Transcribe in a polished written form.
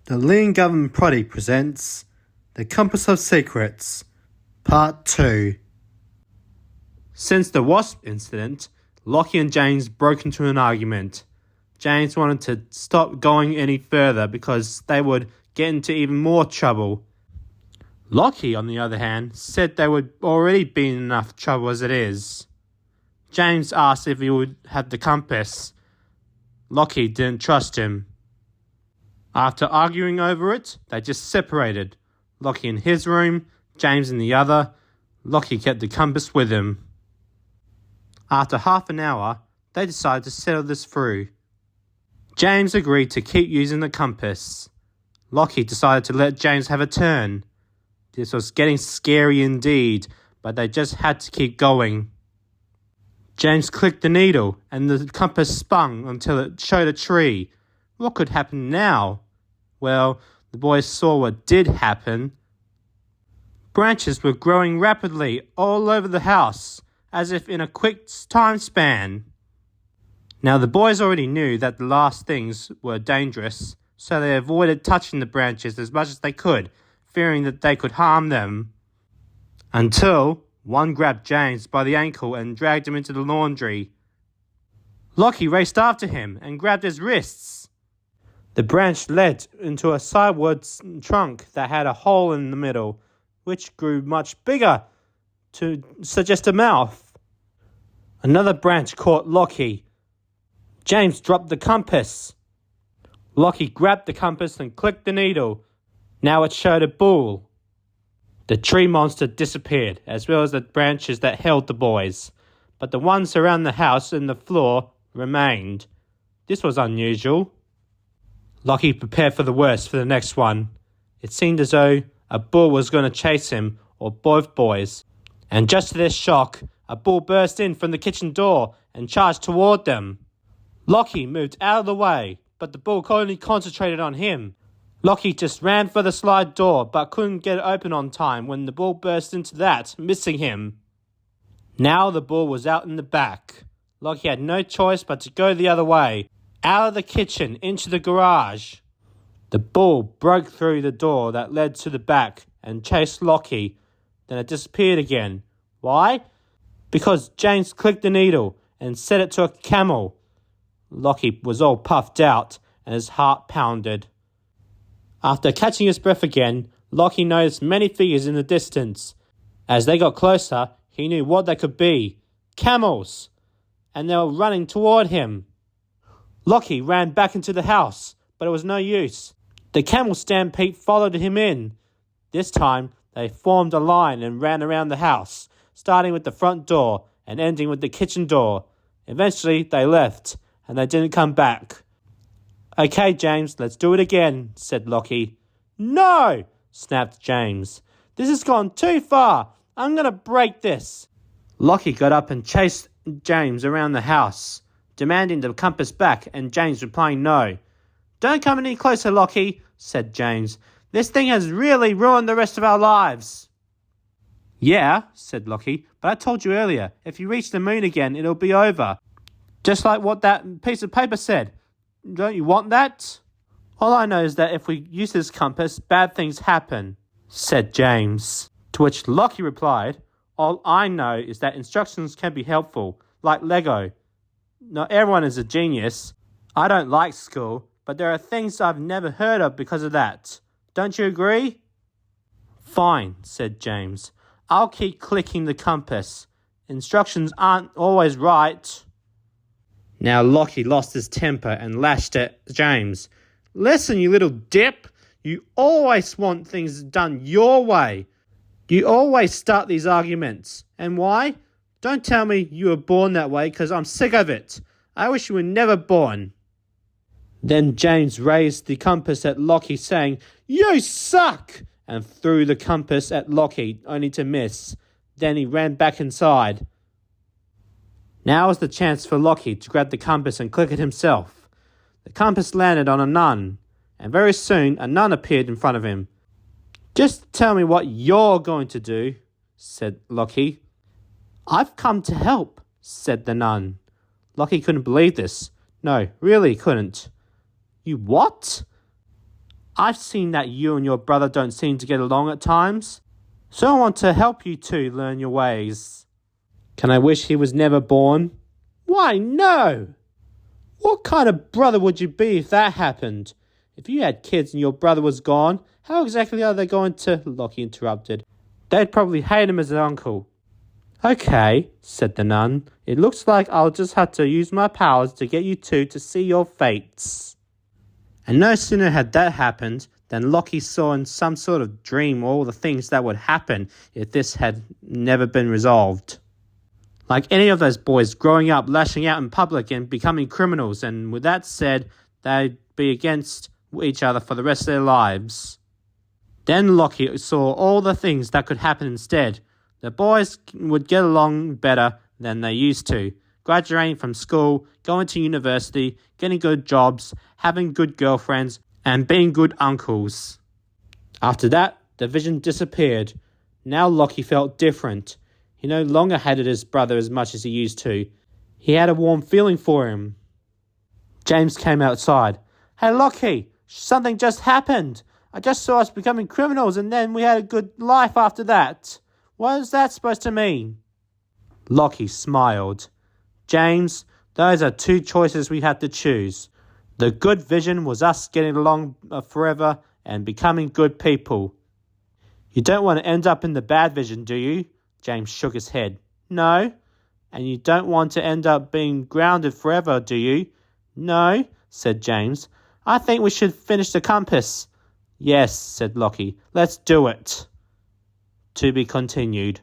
The Lean Government Proddy presents The Compass of Secrets, Part 2. Since the wasp incident, Lachy and James broke into an argument. James wanted to stop going any further because they would get into even more trouble. Lachy, on the other hand, said they would already be in enough trouble as it is. James asked if he would have the compass. Lachy didn't trust him. After arguing over it, they just separated. Lachy in his room, James in the other. Lachy kept the compass with him. After half an hour, they decided to settle this through. James agreed to keep using the compass. Lachy decided to let James have a turn. This was getting scary indeed, but they just had to keep going. James clicked the needle, and the compass spun until it showed a tree. What could happen now? Well, the boys saw what did happen. Branches were growing rapidly all over the house, as if in a quick time span. Now the boys already knew that the last things were dangerous, so they avoided touching the branches as much as they could, fearing that they could harm them. Until one grabbed James by the ankle and dragged him into the laundry. Lachy raced after him and grabbed his wrists. The branch led into a sideways trunk that had a hole in the middle, which grew much bigger to suggest a mouth. Another branch caught Lachy. James dropped the compass. Lachy grabbed the compass and clicked the needle. Now it showed a bull. The tree monster disappeared, as well as the branches that held the boys, but the ones around the house and the floor remained. This was unusual. Lachy prepared for the worst for the next one. It seemed as though a bull was going to chase him or both boys, and just to their shock, a bull burst in from the kitchen door and charged toward them. Lachy moved out of the way, but the bull only concentrated on him. Lachy just ran for the slide door but couldn't get it open on time when the bull burst into that, missing him. Now the bull was out in the back. Lachy had no choice but to go the other way, out of the kitchen into the garage. The bull broke through the door that led to the back and chased Lachy. Then it disappeared again. Why? Because James clicked the needle and set it to a camel. Lachy was all puffed out and his heart pounded. After catching his breath again, Lachy noticed many figures in the distance. As they got closer, he knew what they could be. Camels! And they were running toward him. Lachy ran back into the house, but it was no use. The camel stampede followed him in. This time, they formed a line and ran around the house, starting with the front door and ending with the kitchen door. Eventually, they left, and they didn't come back. "Okay, James, let's do it again," said Lachy. "No!" snapped James. "This has gone too far. I'm going to break this." Lachy got up and chased James around the house, demanding the compass back, and James replying no. "Don't come any closer, Lachy," said James. "This thing has really ruined the rest of our lives." "Yeah," said Lachy, "but I told you earlier, if you reach the moon again, it'll be over. Just like what that piece of paper said. Don't you want that?" "All I know is that if we use this compass, bad things happen," said James. To which Lachy replied, "All I know is that instructions can be helpful, like Lego. Not everyone is a genius. I don't like school, but there are things I've never heard of because of that. Don't you agree?" "Fine," said James. "I'll keep clicking the compass. Instructions aren't always right." Now Lachy lost his temper and lashed at James. "Listen, you little dip. You always want things done your way. You always start these arguments. And why? Don't tell me you were born that way, because I'm sick of it. I wish you were never born." Then James raised the compass at Lachy, saying, "You suck!" and threw the compass at Lachy, only to miss. Then he ran back inside. Now was the chance for Lachy to grab the compass and click it himself. The compass landed on a nun, and very soon a nun appeared in front of him. "Just tell me what you're going to do," said Lachy. "I've come to help," said the nun. Lachy couldn't believe this. No, really couldn't. "You what?" I've seen that you and your brother don't seem to get along at times, so I want to help you two learn your ways. Can I wish he was never born? Why, no! What kind of brother would you be if that happened? If you had kids and your brother was gone, how exactly are they going to... Lachy interrupted. They'd probably hate him as an uncle. Okay, said the nun. It looks like I'll just have to use my powers to get you two to see your fates. And no sooner had that happened than Lachy saw in some sort of dream all the things that would happen if this had never been resolved. Like any of those boys growing up, lashing out in public and becoming criminals, and with that said, they'd be against each other for the rest of their lives. Then Lachy saw all the things that could happen instead. The boys would get along better than they used to, graduating from school, going to university, getting good jobs, having good girlfriends, and being good uncles. After that, the vision disappeared. Now Lachy felt different. He no longer hated his brother as much as he used to. He had a warm feeling for him. James came outside. Hey Lachy, something just happened. I just saw us becoming criminals and then we had a good life after that. What is that supposed to mean? Lachy smiled. James, those are two choices we had to choose. The good vision was us getting along forever and becoming good people. You don't want to end up in the bad vision, do you? James shook his head. No. And you don't want to end up being grounded forever, do you? No, said James. I think we should finish the compass. Yes, said Lachy. Let's do it. To be continued.